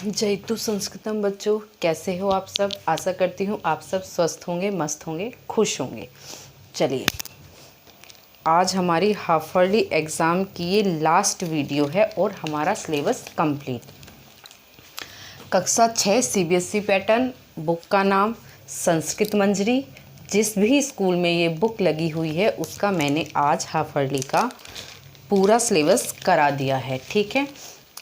जयतु संस्कृतम बच्चों, कैसे हो आप सब। आशा करती हूँ आप सब स्वस्थ होंगे, मस्त होंगे, खुश होंगे। चलिए, आज हमारी हाफ ईयरली एग्ज़ाम की ये लास्ट वीडियो है और हमारा सिलेबस कंप्लीट। कक्षा 6 सीबीएसई पैटर्न, बुक का नाम संस्कृत मंजरी। जिस भी स्कूल में ये बुक लगी हुई है उसका मैंने आज हाफ ईयरली का पूरा सिलेबस करा दिया है। ठीक है,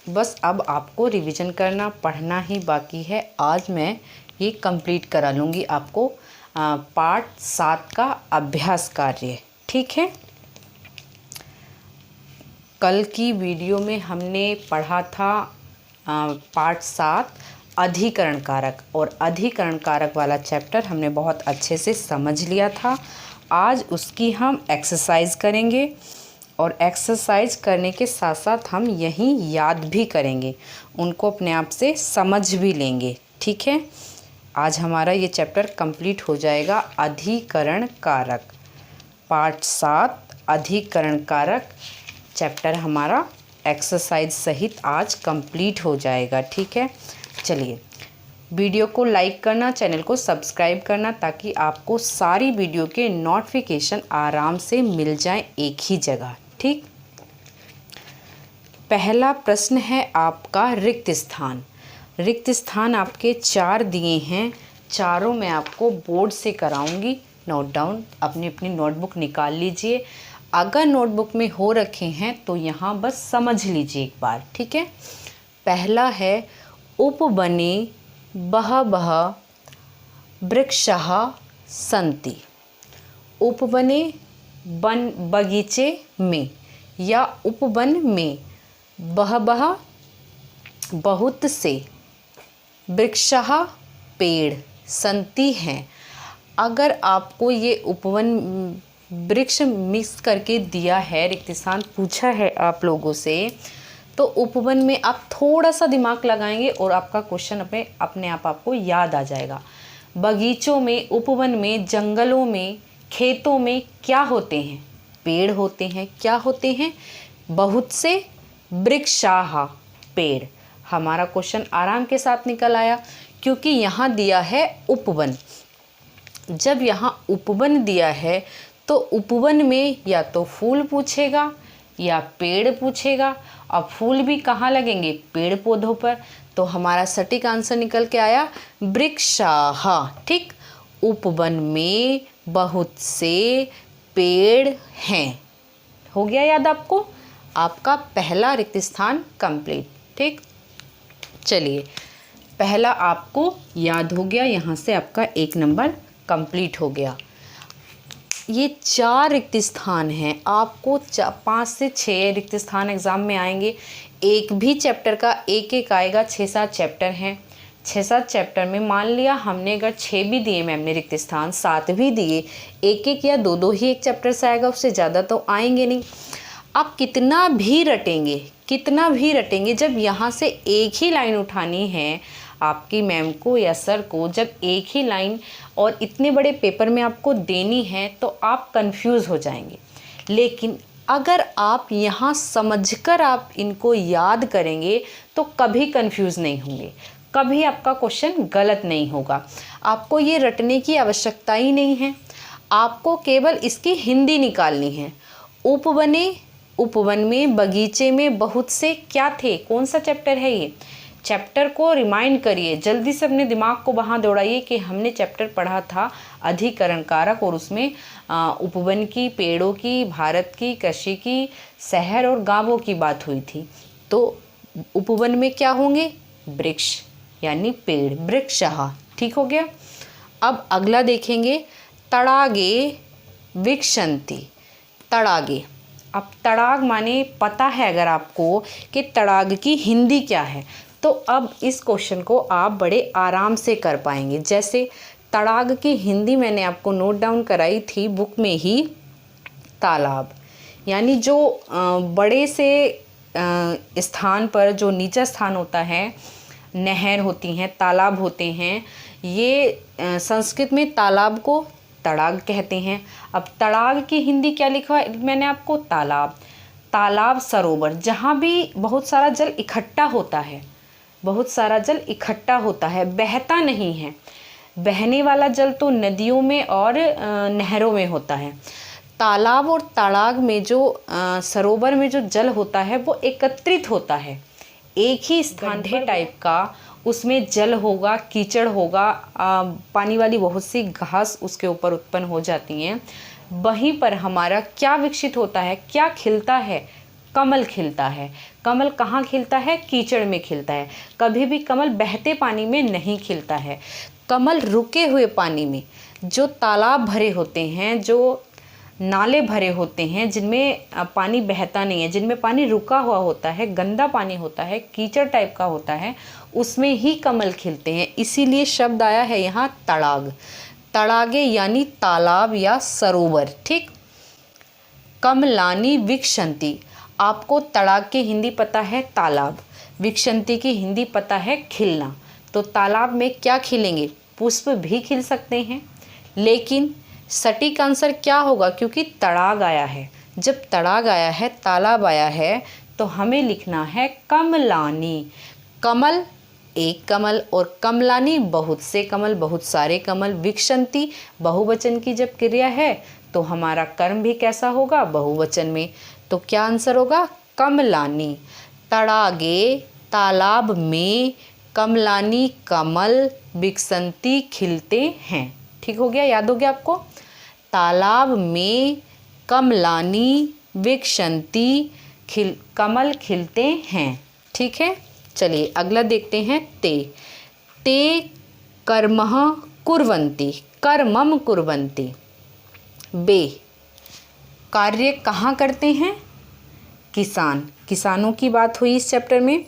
बस अब आपको रिवीजन करना, पढ़ना ही बाकी है। आज मैं ये कंप्लीट करा लूँगी आपको पार्ट 7 का अभ्यास कार्य। ठीक है, कल की वीडियो में हमने पढ़ा था पार्ट 7 अधिकरण कारक, और अधिकरण कारक वाला चैप्टर हमने बहुत अच्छे से समझ लिया था। आज उसकी हम एक्सरसाइज करेंगे और एक्सरसाइज करने के साथ साथ हम यहीं याद भी करेंगे, उनको अपने आप से समझ भी लेंगे। ठीक है, आज हमारा ये चैप्टर कंप्लीट हो जाएगा। अधिकरण कारक पार्ट 7 अधिकरण कारक चैप्टर हमारा एक्सरसाइज सहित आज कंप्लीट हो जाएगा। ठीक है, चलिए वीडियो को लाइक करना, चैनल को सब्सक्राइब करना, ताकि आपको सारी वीडियो के नोटिफिकेशन आराम से मिल जाए एक ही जगह। ठीक, पहला प्रश्न है आपका रिक्त स्थान। रिक्त स्थान आपके 4 दिए हैं, चारों मैं आपको बोर्ड से कराऊंगी। नोट डाउन, अपनी अपनी नोटबुक निकाल लीजिए। अगर नोटबुक में हो रखे हैं तो यहाँ बस समझ लीजिए एक बार। ठीक है, पहला है उपवने बहवः वृक्षाः सन्ति। उपवने बगीचे में या उपवन में बहवः बहुत से वृक्षाः पेड़ सन्ति हैं। अगर आपको ये उपवन वृक्ष मिक्स करके दिया है, रिक्त स्थान पूछा है आप लोगों से, तो उपवन में आप थोड़ा सा दिमाग लगाएंगे और आपका क्वेश्चन अपने आप आपको याद आ जाएगा। बगीचों में, उपवन में, जंगलों में, खेतों में क्या होते हैं? पेड़ होते हैं। क्या होते हैं? बहुत से वृक्षाः पेड़। हमारा क्वेश्चन आराम के साथ निकल आया, क्योंकि यहाँ दिया है उपवन। जब यहाँ उपवन दिया है तो उपवन में या तो फूल पूछेगा या पेड़ पूछेगा। अब फूल भी कहाँ लगेंगे? पेड़ पौधों पर। तो हमारा सटीक आंसर निकल के आया वृक्षाः। ठीक, उपवन में बहुत से पेड़ हैं। हो गया याद आपको? आपका पहला रिक्त स्थान कंप्लीट। ठीक, चलिए पहला आपको याद हो गया, यहाँ से आपका 1 नंबर कंप्लीट हो गया। ये 4 रिक्त स्थान हैं, आपको 5 से 6 रिक्त स्थान एग्ज़ाम में आएंगे। एक भी चैप्टर का एक एक आएगा। 6-7 चैप्टर हैं। 6-7 चैप्टर में मान लिया हमने अगर 6 भी दिए मैम ने रिक्त स्थान, 7 भी दिए, एक एक या दो ही एक चैप्टर से आएगा, उससे ज़्यादा तो आएंगे नहीं। आप कितना भी रटेंगे, जब यहाँ से एक ही लाइन उठानी है आपकी मैम को या सर को, जब एक ही लाइन और इतने बड़े पेपर में आपको देनी है तो आप कंफ्यूज हो जाएंगे। लेकिन अगर आप यहाँ समझकर आप इनको याद करेंगे तो कभी कंफ्यूज नहीं होंगे, कभी आपका क्वेश्चन गलत नहीं होगा। आपको ये रटने की आवश्यकता ही नहीं है, आपको केवल इसकी हिंदी निकालनी है। उपवन में, बगीचे में बहुत से क्या थे? कौन सा चैप्टर है ये? चैप्टर को रिमाइंड करिए, जल्दी से अपने दिमाग को वहाँ दौड़ाइए कि हमने चैप्टर पढ़ा था अधिकरण कारक, और उसमें उपवन की, पेड़ों की, भारत की, कृषि की, शहर और गांवों की बात हुई थी। तो उपवन में क्या होंगे? वृक्ष यानी पेड़, वृक्षाः। ठीक हो गया। अब अगला देखेंगे, तड़ागे विक्षन्ति। तड़ागे, अब तड़ाग माने पता है अगर आपको कि तड़ाग की हिंदी क्या है, तो अब इस क्वेश्चन को आप बड़े आराम से कर पाएंगे। जैसे तड़ाग की हिंदी मैंने आपको नोट डाउन कराई थी बुक में ही, तालाब। यानी जो बड़े से स्थान पर जो नीचा स्थान होता है, नहर होती हैं, तालाब होते हैं, ये संस्कृत में तालाब को तड़ाग कहते हैं। अब तड़ाग की हिंदी क्या लिखा है मैंने आपको? तालाब। तालाब, सरोवर, जहाँ भी बहुत सारा जल इकट्ठा होता है, बहुत सारा जल इकट्ठा होता है, बहता नहीं है। बहने वाला जल तो नदियों में और नहरों में होता है। तालाब और तड़ाग में जो सरोवर में जो जल होता है वो एकत्रित होता है, एक ही स्थान टाइप का, उसमें जल होगा, कीचड़ होगा, पानी वाली बहुत सी घास उसके ऊपर उत्पन्न हो जाती हैं। वहीं पर हमारा क्या विकसित होता है, क्या खिलता है? कमल खिलता है। कमल कहाँ खिलता है? कीचड़ में खिलता है। कभी भी कमल बहते पानी में नहीं खिलता है। कमल रुके हुए पानी में, जो तालाब भरे होते हैं, जो नाले भरे होते हैं, जिनमें पानी बहता नहीं है, जिनमें पानी रुका हुआ होता है, गंदा पानी होता है, कीचड़ टाइप का होता है, उसमें ही कमल खिलते हैं। इसीलिए शब्द आया है यहाँ तड़ाग। तड़ागे यानी तालाब या सरोवर। ठीक। कमलानी विकसंती, आपको तड़ाग की हिंदी पता है तालाब, विकसंती की हिंदी पता है खिलना। तो तालाब में क्या खिलेंगे? पुष्प भी खिल सकते हैं, लेकिन सटीक आंसर क्या होगा? क्योंकि तड़ाग आया है, जब तड़ाग आया है, तालाब आया है, तो हमें लिखना है कमलानी। कमल एक कमल और कमलानी बहुत से कमल, बहुत सारे कमल। विकसंती बहुवचन की जब क्रिया है तो हमारा कर्म भी कैसा होगा? बहुवचन में। तो क्या आंसर होगा? कमलानी। तड़ागे तालाब में, कमलानी कमल, विकसंती खिलते हैं। ठीक हो गया, याद हो गया आपको? तालाब में कमलानी विकसंती कमल खिलते हैं। ठीक है, चलिए अगला देखते हैं। ते कर्मः कुर्वन्ति, कर्मम कुर्वन्ति। बे कार्य कहाँ करते हैं? किसान, किसानों की बात हुई इस चैप्टर में।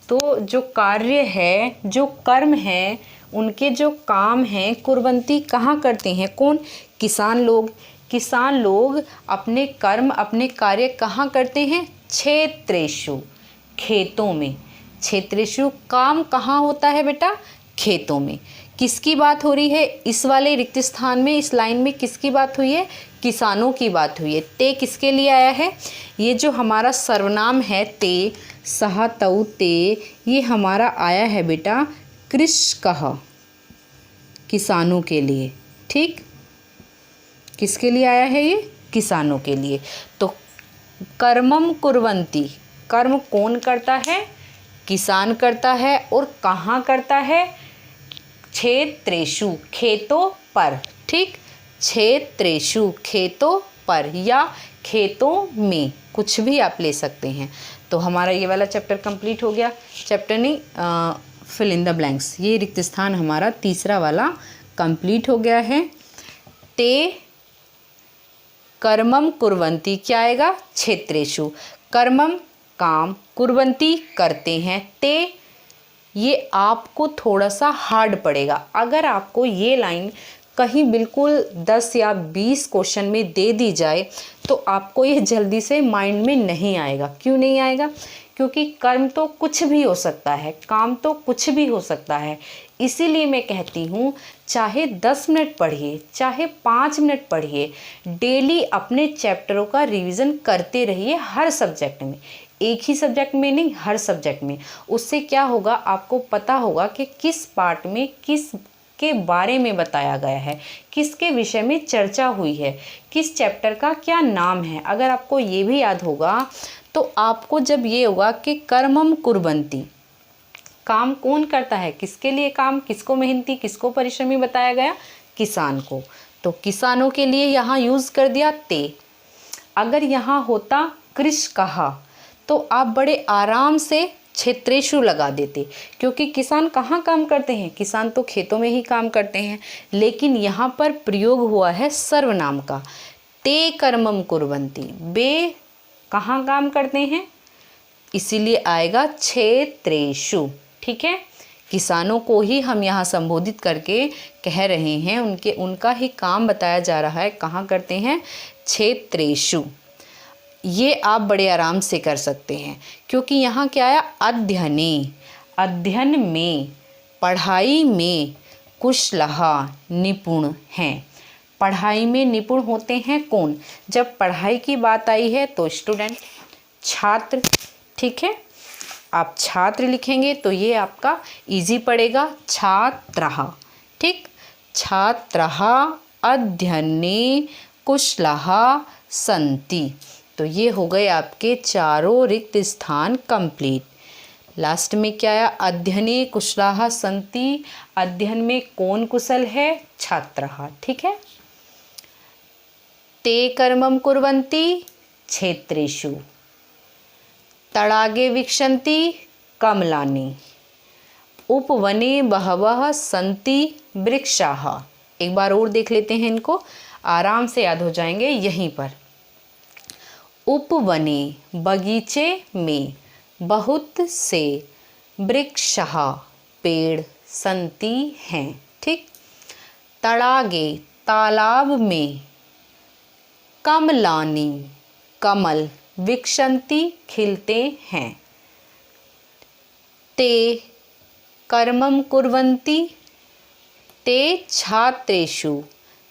तो जो कार्य है, जो कर्म है, उनके जो काम हैं, कुर्वन्ति कहाँ करते हैं? कौन? किसान लोग। किसान लोग अपने कर्म, अपने कार्य कहाँ करते हैं? क्षेत्रेषु, खेतों में। क्षेत्रेषु काम कहाँ होता है बेटा? खेतों में। किसकी बात हो रही है इस वाले रिक्त स्थान में? इस लाइन में किसकी बात हुई है? किसानों की बात हुई है। ते किसके लिए आया है? ये जो हमारा सर्वनाम है ते, सहा तऊ ते, ये हमारा आया है बेटा कृषकः, किसानों के लिए। ठीक, किसके लिए आया है ये? किसानों के लिए। तो कर्मम कुर्वन्ति, कर्म कौन करता है? किसान करता है। और कहाँ करता है? क्षेत्रेषु, खेतों पर। ठीक, क्षेत्रेषु, खेतों पर या खेतों में, कुछ भी आप ले सकते हैं। तो हमारा ये वाला चैप्टर कंप्लीट हो गया। चैप्टर नहीं, फिल इन द ब्लैंक्स, ये रिक्त स्थान हमारा तीसरा वाला कंप्लीट हो गया है। ते कर्मम कुर्वन्ति, क्या आएगा? क्षेत्रेषु। कर्मम काम, कुर्वन्ति करते हैं। ते ये आपको थोड़ा सा हार्ड पड़ेगा। अगर आपको ये लाइन कहीं बिल्कुल 10 या 20 क्वेश्चन में दे दी जाए तो आपको ये जल्दी से माइंड में नहीं आएगा। क्यों नहीं आएगा? क्योंकि कर्म तो कुछ भी हो सकता है, काम तो कुछ भी हो सकता है। इसीलिए मैं कहती हूँ, चाहे 10 मिनट पढ़िए, चाहे 5 मिनट पढ़िए, डेली अपने चैप्टरों का रिवीजन करते रहिए हर सब्जेक्ट में। एक ही सब्जेक्ट में नहीं, हर सब्जेक्ट में। उससे क्या होगा? आपको पता होगा कि किस पार्ट में किस के बारे में बताया गया है, किसके विषय में चर्चा हुई है, किस चैप्टर का क्या नाम है। अगर आपको ये भी याद होगा तो आपको जब ये होगा कि कर्मम कुर्वन्ति, काम कौन करता है, किसके लिए काम, किसको मेहनती, किसको परिश्रमी बताया गया? किसान को। तो किसानों के लिए यहाँ यूज़ कर दिया ते। अगर यहाँ होता कृषकः तो आप बड़े आराम से क्षेत्रेषु लगा देते, क्योंकि किसान कहाँ काम करते हैं? किसान तो खेतों में ही काम करते हैं। लेकिन यहाँ पर प्रयोग हुआ है सर्वनाम का। ते कर्मम कुर्वन्ति, बे कहाँ काम करते हैं? इसीलिए आएगा क्षेत्रेषु। ठीक है, किसानों को ही हम यहाँ संबोधित करके कह रहे हैं, उनका ही काम बताया जा रहा है। कहाँ करते हैं? क्षेत्रेषु। ये आप बड़े आराम से कर सकते हैं, क्योंकि यहाँ क्या आया? अध्ययने, अध्ययन में, पढ़ाई में, कुशलः निपुण हैं। पढ़ाई में निपुण होते हैं कौन? जब पढ़ाई की बात आई है तो स्टूडेंट, छात्र। ठीक है, आप छात्र लिखेंगे तो ये आपका इजी पड़ेगा, छात्रः। ठीक, छात्रः अध्ययने कुशलः सन्ति। तो ये हो गए आपके चारों रिक्त स्थान कंप्लीट। लास्ट में क्या आया, अध्ययने कुशलाः सन्ति। अध्ययन में कौन कुशल है, छात्रः। ठीक है, ते कर्मं कुर्वन्ति क्षेत्रेषु, तडागे विक्षन्ति कमलानि, उपवने बहवः सन्ति वृक्षाः। एक बार और देख लेते हैं, इनको आराम से याद हो जाएंगे यहीं पर। उपवने बगीचे में बहुत से वृक्षाः पेड़ सन्ति हैं। ठीक, तडागे तालाब में कमलानि कमल विक्षन्ति खिलते हैं। ते कर्मं कुर्वन्ति ते छात्रेषु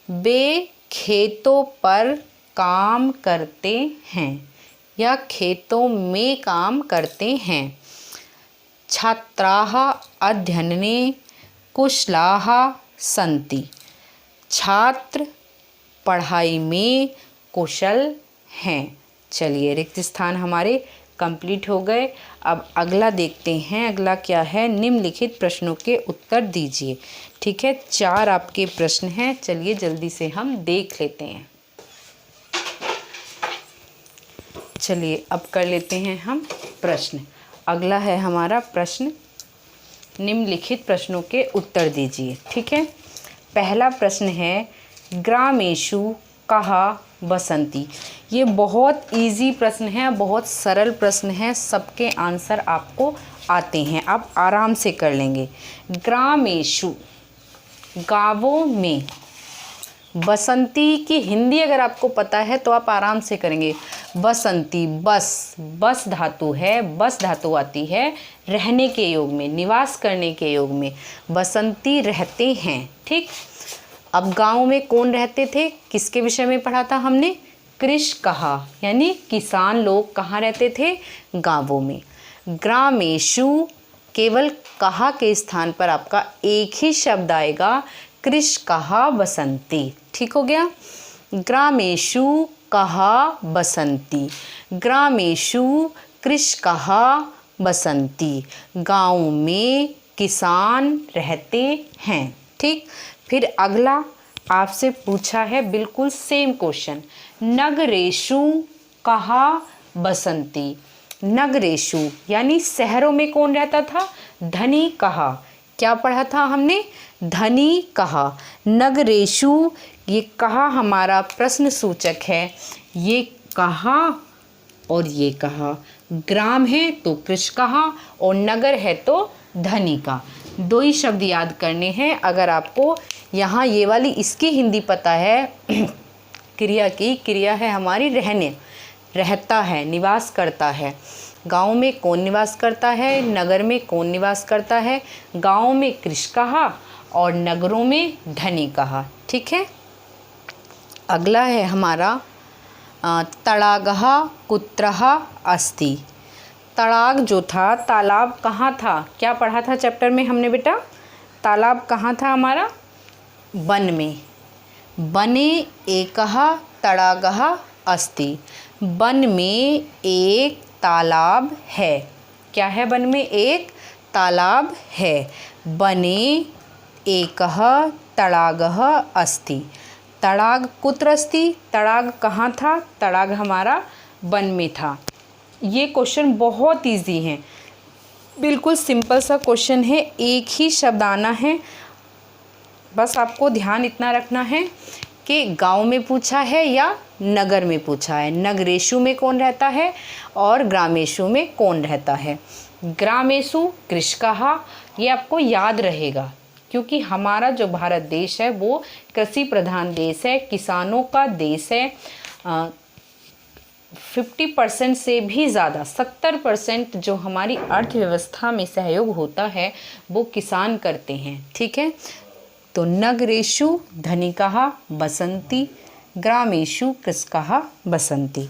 वे खेतों पर काम करते हैं या खेतों में काम करते हैं। छात्राः अध्ययने कुशलाः सन्ति, छात्र पढ़ाई में कुशल हैं। चलिए, रिक्त स्थान हमारे कंप्लीट हो गए। अब अगला देखते हैं, अगला क्या है, निम्नलिखित प्रश्नों के उत्तर दीजिए। ठीक है, 4 आपके प्रश्न हैं, चलिए जल्दी से हम देख लेते हैं। चलिए अब कर लेते हैं हम प्रश्न। अगला है हमारा प्रश्न, निम्नलिखित प्रश्नों के उत्तर दीजिए। ठीक है, पहला प्रश्न है, ग्रामेषु कहा बसंती। ये बहुत इजी प्रश्न है, बहुत सरल प्रश्न है, सबके आंसर आपको आते हैं, आप आराम से कर लेंगे। ग्रामेषु गाँवों में, बसंती की हिंदी अगर आपको पता है तो आप आराम से करेंगे। बसंती बस धातु है, बस धातु आती है रहने के योग में, निवास करने के योग में। बसंती रहते हैं। ठीक, अब गाँव में कौन रहते थे, किसके विषय में पढ़ा था हमने, कृषकाः यानी किसान लोग कहाँ रहते थे, गाँवों में। ग्रामेषु केवल कहा के स्थान पर आपका एक ही शब्द आएगा, कृषकाः बसंती। ठीक हो गया, ग्रामेषु कहा बसंती, ग्रामेषु कृषकाः बसंती, गाँव में किसान रहते हैं। ठीक, फिर अगला आपसे पूछा है बिल्कुल सेम क्वेश्चन, नगरेषु कहा बसंती। नगरेषु यानी शहरों में कौन रहता था, धनी कहा। क्या पढ़ा था हमने, धनी कहा। नगरेषु, ये कहा हमारा प्रश्न सूचक है, ये कहा और ये कहा। ग्राम है तो कृषकाः और नगर है तो धनी का। 2 ही शब्द याद करने हैं। अगर आपको यहाँ ये वाली इसकी हिंदी पता है, क्रिया की, क्रिया है हमारी रहने, रहता है, निवास करता है। गाँव में कौन निवास करता है, नगर में कौन निवास करता है। गाँव में कृषकाः और नगरों में धनिकाः। ठीक है, अगला है हमारा तडागः कुत्रः अस्ति। तडाग जो था, तालाब कहाँ था, क्या पढ़ा था चैप्टर में हमने बेटा, तालाब कहाँ था हमारा, वन में। वने एकः तडागः अस्ति, वन में एक तालाब है। क्या है, वन में एक तालाब है। वने एकः तडागः अस्ति, तडाग कुत्र अस्ति, तडाग कहाँ था, तडाग हमारा वन में था। ये क्वेश्चन बहुत इजी है, बिल्कुल सिंपल सा क्वेश्चन है, एक ही शब्द आना है। बस आपको ध्यान इतना रखना है कि गांव में पूछा है या नगर में पूछा है, नगरेषु में कौन रहता है और ग्रामेषु में कौन रहता है। ग्रामेषु कृषकाः, ये आपको याद रहेगा क्योंकि हमारा जो भारत देश है वो कृषि प्रधान देश है, किसानों का देश है। 50% से भी ज़्यादा 70% जो हमारी अर्थव्यवस्था में सहयोग होता है वो किसान करते हैं। ठीक है, तो नगरेषु धनिकाः बसंती, ग्रामेषु कृषकाः बसंती।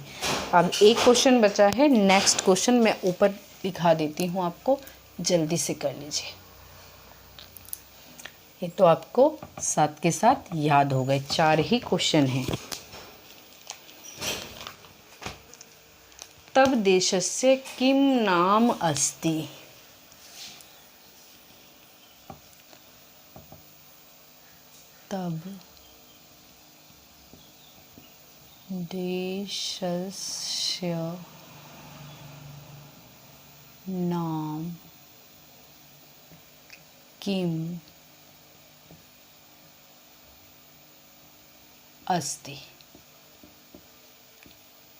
अब एक क्वेश्चन बचा है, नेक्स्ट क्वेश्चन मैं ऊपर दिखा देती हूँ आपको, जल्दी से कर लीजिए। ये तो आपको साथ के साथ याद हो गए, 4 ही क्वेश्चन हैं। तब देशस्य किम नाम अस्ति। तब देशस्य नाम किम अस्ति।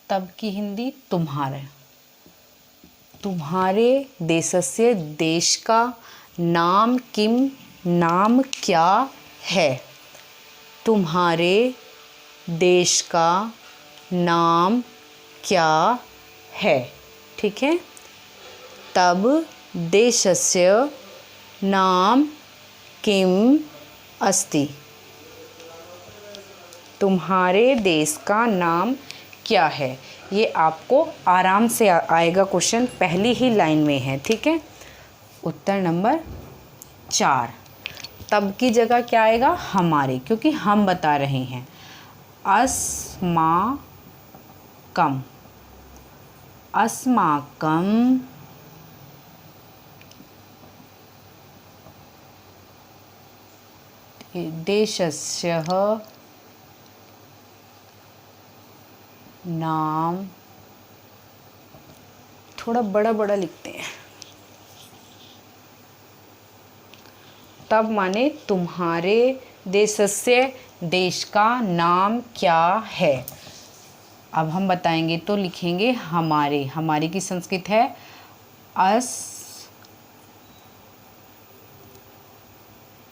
तब की हिंदी तुम्हारे। तुम्हारे देशस्य देश का नाम किम नाम क्या है। तुम्हारे देश का नाम क्या है। ठीक है। तब देशस्य नाम किम अस्ति। तुम्हारे देश का नाम क्या है। ये आपको आराम से आएगा क्वेश्चन, पहली ही लाइन में है। ठीक है। उत्तर नंबर 4। तब की जगह क्या आएगा, हमारे, क्योंकि हम बता रहे हैं। अस्माकम। अस्माकम देशस्य नाम, थोड़ा बड़ा बड़ा लिखते हैं। तब माने तुम्हारे देशस्य देश का नाम क्या है। अब हम बताएंगे तो लिखेंगे हमारे। हमारे की संस्कृत है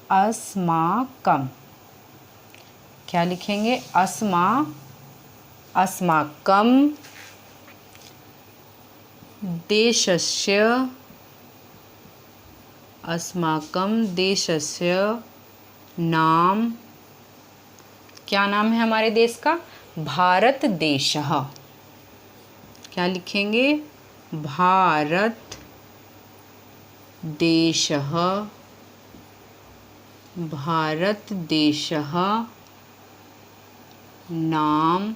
अस्माकम। क्या लिखेंगे, अस्माकम देशस्य। अस्माकम देशस्य नाम, क्या नाम है हमारे देश का, भारत देशः। क्या लिखेंगे, भारत देशः। भारत देशः नाम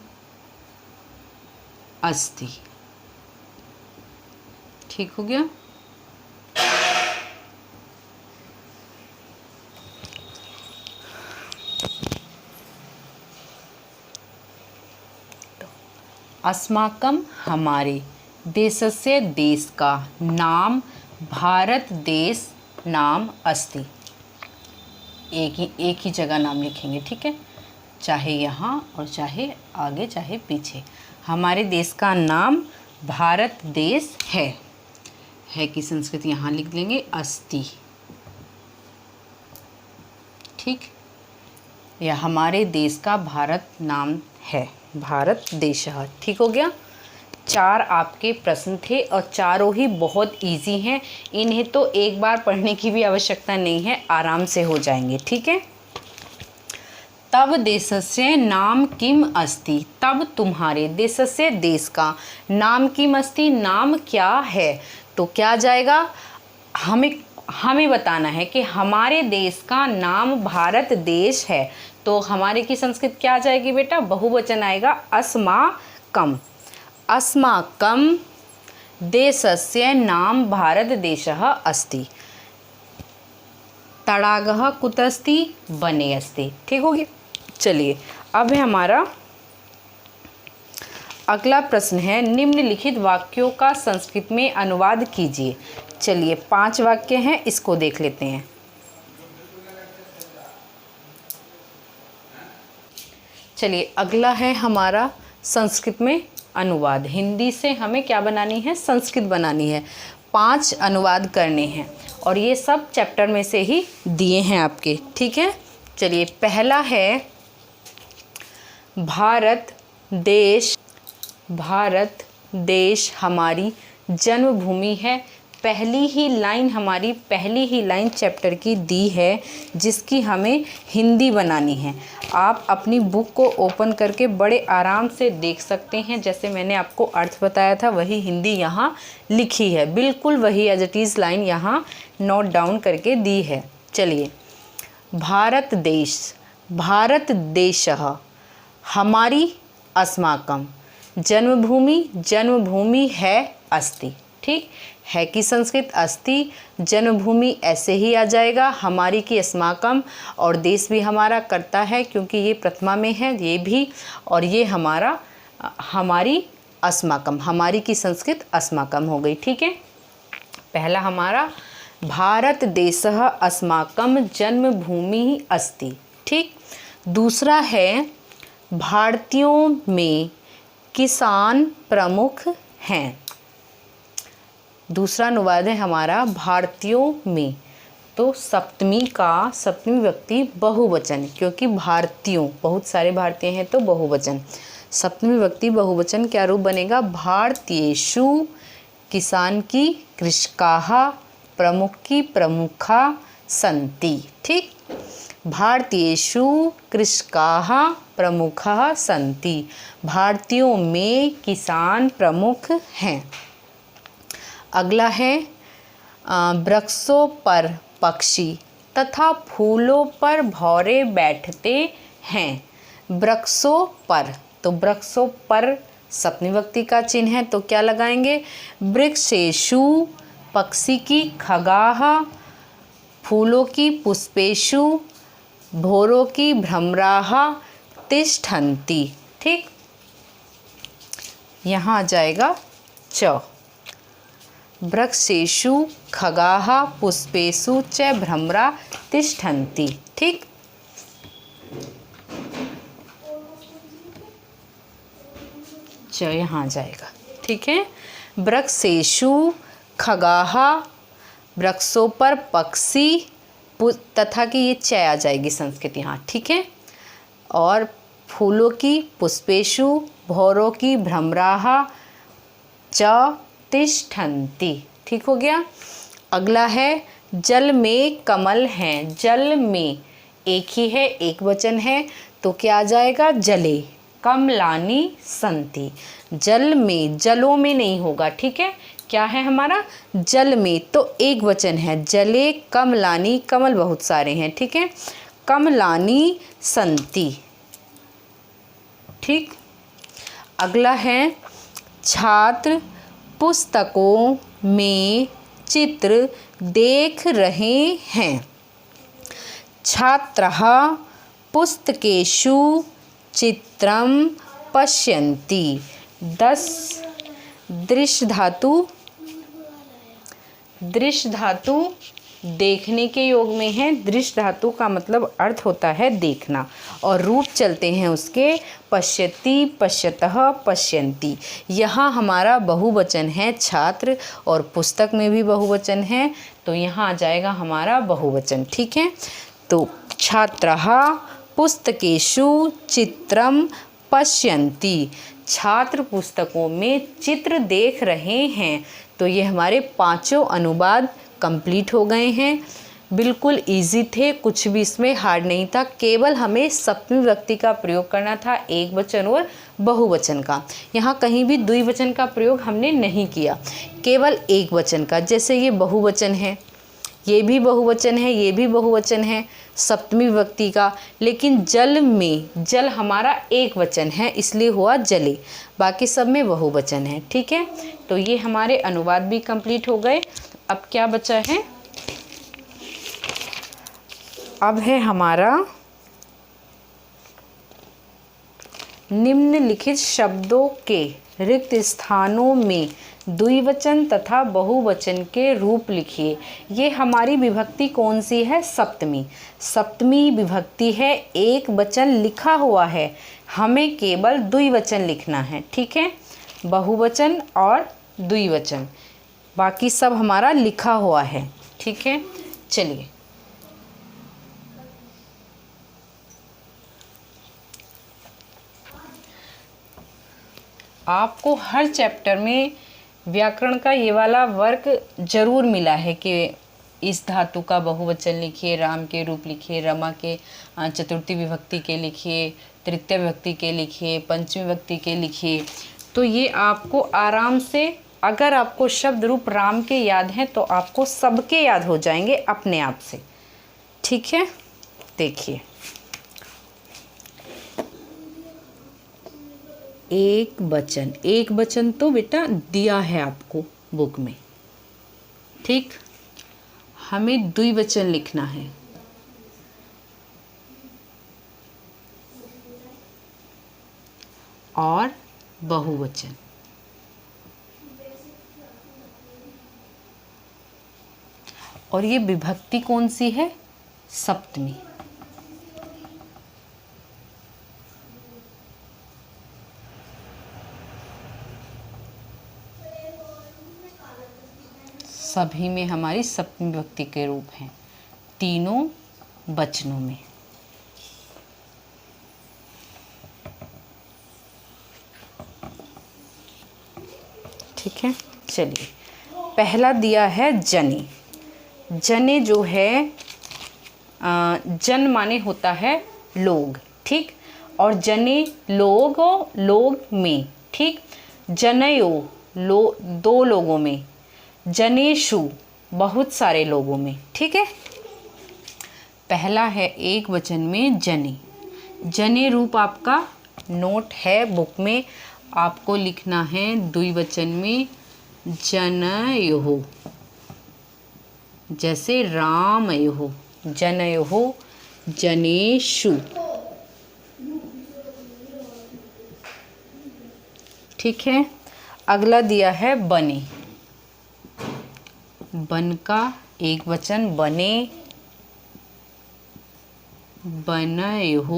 अस्ति। ठीक हो गया। अस्माकम हमारे, देशस्य देश का, नाम भारत देश नाम अस्ति। एक ही जगह नाम लिखेंगे। ठीक है, चाहे यहाँ और चाहे आगे चाहे पीछे। हमारे देश का नाम भारत देश है की संस्कृत यहाँ लिख लेंगे अस्ति। ठीक, या हमारे देश का भारत नाम है, भारत देश है। ठीक हो गया। 4 आपके प्रश्न थे और चारों ही बहुत इजी हैं। इन्हें तो एक बार पढ़ने की भी आवश्यकता नहीं है, आराम से हो जाएंगे। ठीक है। तब देशस्य नाम किम अस्ति। तब तुम्हारे देशस्य देश का नाम किम अस्ति, नाम क्या है। तो क्या जाएगा, हमें बताना है कि हमारे देश का नाम भारत देश है। तो हमारे की संस्कृत क्या आ जाएगी बेटा, बहुवचन आएगा अस्माकम। अस्माकम देशस्य नाम भारत देशः अस्ति। तडागः कुत्र अस्ति, वने अस्ति। ठीक हो गया। चलिए, अब है हमारा अगला प्रश्न है, निम्नलिखित वाक्यों का संस्कृत में अनुवाद कीजिए। चलिए, 5 वाक्य हैं, इसको देख लेते हैं। चलिए, अगला है हमारा संस्कृत में अनुवाद। हिंदी से हमें क्या बनानी है, संस्कृत बनानी है। 5 अनुवाद करने हैं और ये सब चैप्टर में से ही दिए हैं आपके। ठीक है। चलिए, पहला है भारत देश हमारी जन्मभूमि है, पहली ही लाइन चैप्टर की दी है जिसकी हमें हिंदी बनानी है। आप अपनी बुक को ओपन करके बड़े आराम से देख सकते हैं। जैसे मैंने आपको अर्थ बताया था वही हिंदी यहाँ लिखी है, बिल्कुल वही एज इट इज़ लाइन यहाँ नोट डाउन करके दी है। चलिए, भारत देशः हमारी अस्माकं जन्मभूमि है अस्ति। ठीक है कि संस्कृत अस्ति, जन्मभूमि ऐसे ही आ जाएगा, हमारी की अस्माकम, और देश भी हमारा करता है क्योंकि ये प्रथमा में है ये भी, और ये हमारी अस्माकम, हमारी की संस्कृत अस्माकम हो गई। ठीक है, पहला हमारा भारत देशः अस्माकं जन्मभूमि अस्ति। ठीक, दूसरा है भारतीयों में किसान प्रमुख हैं। दूसरा अनुवाद है हमारा भारतीयों में, तो सप्तमी व्यक्ति बहुवचन, क्योंकि भारतीयों बहुत सारे भारतीय हैं तो बहुवचन। सप्तमी व्यक्ति बहुवचन क्या रूप बनेगा? भारतीयेषु, किसान की कृषकाः, प्रमुख की प्रमुखा सन्ति। ठीक, भारतीयेषु कृषकाः प्रमुखः सन्ति, भारतीयों में किसान प्रमुख हैं। अगला है वृक्षों पर पक्षी तथा फूलों पर भौरे बैठते हैं। वृक्षों पर, तो वृक्षों पर सप्तमी विभक्ति का चिन्ह है तो क्या लगाएंगे? वृक्षेषु, पक्षी की खगाः, फूलों की पुष्पेषु, भौरों की भ्रमराः तिष्ठन्ति। ठीक, यहाँ आ जाएगा च। वृक्षेषु खगाः पुष्पेषु च भ्रमरा तिष्ठन्ति। ठीक, च यहाँ आ जाएगा। ठीक है, वृक्षेषु खगाः, वृक्षों पर पक्षी, तथा की ये च आ जाएगी संस्कृत यहाँ। ठीक है, और फूलों की पुष्पेषु, भौरों की भ्रमराः च तिष्ठन्ति। ठीक हो गया। अगला है जल में कमल हैं। जल में एक ही है, एक वचन है तो क्या आ जाएगा? जले कमलानि सन्ति। जल में, जलों में नहीं होगा। ठीक है, क्या है हमारा? जल में, तो एक वचन है। जले कमलानि, कमल बहुत सारे हैं। ठीक है, कमलानि सन्ति। ठीक, अगला है छात्र पुस्तकों में चित्र देख रहे हैं। छात्रः पुस्तकेषु चित्रं पश्यन्ति। 10 दृश्य धातु देखने के योग में है। दृश्य धातु का मतलब अर्थ होता है देखना, और रूप चलते हैं उसके पश्यति, पश्यतः, पश्यन्ति। यहाँ हमारा बहुवचन है छात्र, और पुस्तक में भी बहुवचन है तो यहाँ आ जाएगा हमारा बहुवचन। ठीक है, तो छात्रः पुस्तकेषु चित्रं पश्यन्ति, छात्र पुस्तकों में चित्र देख रहे हैं। तो ये हमारे पांचों अनुवाद कंप्लीट हो गए हैं। बिल्कुल इजी थे, कुछ भी इसमें हार्ड नहीं था। केवल हमें सप्तमी विभक्ति का प्रयोग करना था, एक वचन और बहुवचन का। यहाँ कहीं भी द्विवचन का प्रयोग हमने नहीं किया, केवल एक वचन का। जैसे ये बहुवचन है, ये भी बहुवचन है, ये भी बहुवचन है सप्तमी विभक्ति का, लेकिन जल में, जल हमारा एक वचन है इसलिए हुआ जले, बाकी सब में बहुवचन है। ठीक है, तो ये हमारे अनुवाद भी कंप्लीट हो गए। अब क्या बचा है? अब है हमारा निम्नलिखित शब्दों के रिक्त स्थानों में द्विवचन तथा बहुवचन के रूप लिखिए। ये हमारी विभक्ति कौन सी है? सप्तमी। सप्तमी विभक्ति है, एक वचन लिखा हुआ है, हमें केवल द्विवचन लिखना है। ठीक है, बहुवचन और द्विवचन, बाकी सब हमारा लिखा हुआ है। ठीक है, चलिए आपको हर चैप्टर में व्याकरण का ये वाला वर्क जरूर मिला है कि इस धातु का बहुवचन लिखिए, राम के रूप लिखिए, रमा के चतुर्थी विभक्ति के लिखिए, तृतीय विभक्ति के लिखिए, पंचमी विभक्ति के लिखिए। तो ये आपको आराम से, अगर आपको शब्द रूप राम के याद हैं तो आपको सबके याद हो जाएंगे अपने आप से। ठीक है, देखिए एक वचन, एक वचन तो बेटा दिया है आपको बुक में। ठीक, हमें द्विवचन लिखना है। और बहुवचन। और ये विभक्ति कौन सी है? सप्तमी। सभी में हमारी सप्तमी विभक्ति के रूप हैं, तीनों वचनों में। ठीक है, चलिए पहला दिया है जने। जने जो है जन माने होता है लोग। ठीक, और जने लोग, लोग में। ठीक, जनयो दो लोगों में, जनेशु बहुत सारे लोगों में। ठीक है, पहला है एक वचन में जने। जने रूप आपका नोट है बुक में, आपको लिखना है द्विवचन में जनयोः, जैसे रामयोः, जनयोः, जनेषु। ठीक है, अगला दिया है बने। बन का एक वचन बने, बनयोः,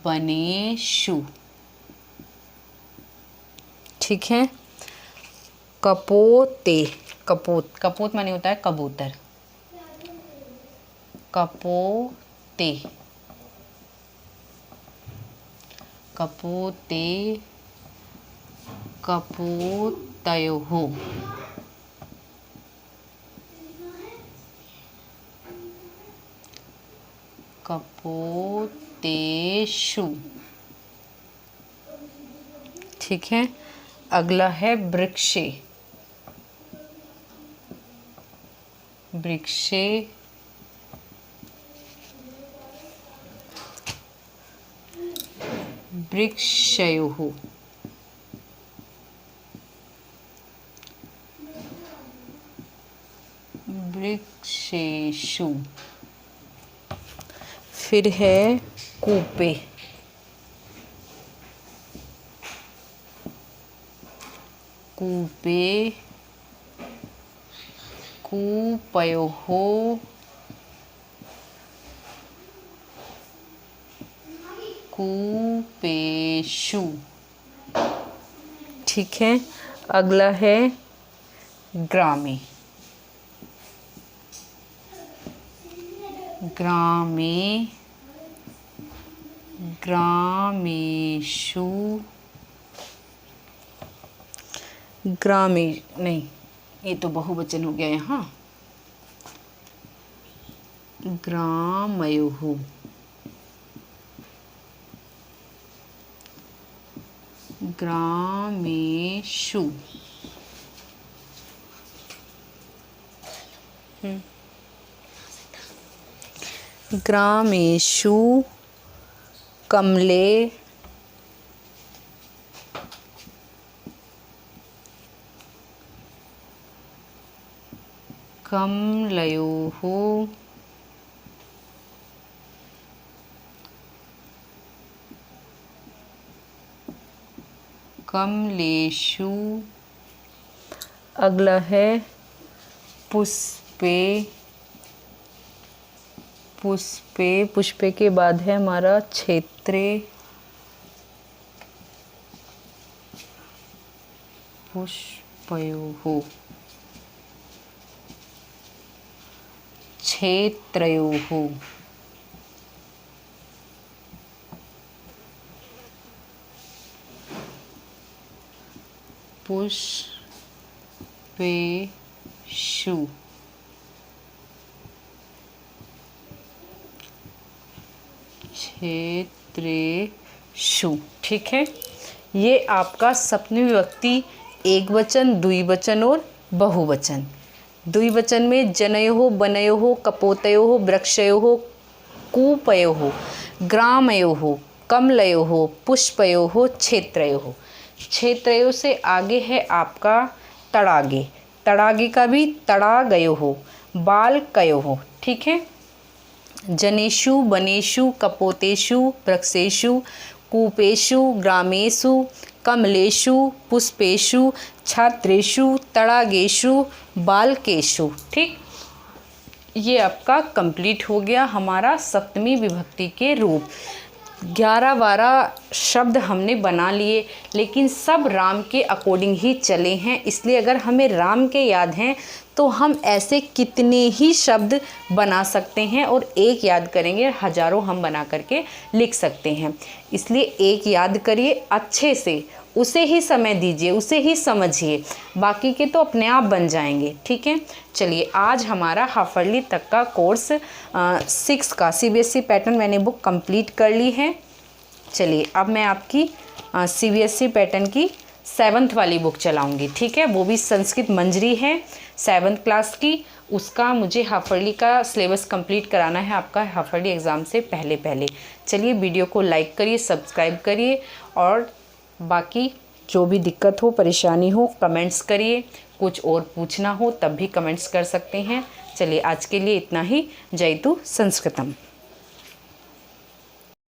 बनेषु। ठीक है, कपोते। कपोत, कपोत माने होता है कबूतर। कपोते, कपोते, कपोतयोः। कपोतेषु। ठीक है, अगला है वृक्षे। वृक्षे, वृक्षयोः। वृक्षेषु। फिर है कूपे। कूपे, कूपयोः, कूपेषु। ठीक है, अगला है ग्रामे। ग्रामे, ग्रामेषु। ग्रामे नहीं, ये तो बहुवचन हो गया यहाँ। ग्रामयोः, ग्रामेषु। ग्रामेषु कमले, कमलयोः, कमलेषु। अगला है पुष्पे। पुष्पे, पुष्पे के बाद है हमारा क्षेत्रे। पुष्पयोः, क्षेत्रयोः। पुष्पेषु। क्षेत्रेषु। ठीक है, ये आपका सप्तमी विभक्ति एक वचन, द्विवचन और बहुवचन। द्विवचन में जनयोः, बनयोः, कपोतयोः, वृक्षयोः, कूपयोः, ग्रामयोः, कमलयोः, पुष्पयोः, क्षेत्रयोः। क्षेत्रयोः से आगे है आपका तड़ागे। तड़ागे का भी तड़ागयोः, बालकयोः। ठीक है, जनेषु, वनेषु, कपोतेषु, वृक्षेषु, कूपेषु, ग्रामेषु, कमलेषु, पुष्पेषु, छात्रेषु, तड़ागेषु, बालकेषु। ठीक, ये आपका कंप्लीट हो गया हमारा सप्तमी विभक्ति के रूप। 11-12 शब्द हमने बना लिए, लेकिन सब राम के अकॉर्डिंग ही चले हैं, इसलिए अगर हमें राम के याद हैं तो हम ऐसे कितने ही शब्द बना सकते हैं, और एक याद करेंगे हजारों हम बना करके लिख सकते हैं। इसलिए एक याद करिए अच्छे से, उसे ही समय दीजिए, उसे ही समझिए, बाकी के तो अपने आप बन जाएंगे। ठीक है, चलिए आज हमारा हाफ ईयरली तक का कोर्स 6 का CBSE पैटर्न मैंने बुक कंप्लीट कर ली है। चलिए अब मैं आपकी CBSE पैटर्न की 7th वाली बुक चलाऊंगी। ठीक है, वो भी संस्कृत मंजरी है 7th क्लास की। उसका मुझे हाफ ईयरली का सिलेबस कंप्लीट कराना है आपका हाफ ईयरली एग्ज़ाम से पहले। चलिए वीडियो को लाइक करिए, सब्सक्राइब करिए, और बाकी जो भी दिक्कत हो, परेशानी हो, कमेंट्स करिए। कुछ और पूछना हो तब भी कमेंट्स कर सकते हैं। चलिए आज के लिए इतना ही। जयतु संस्कृतम।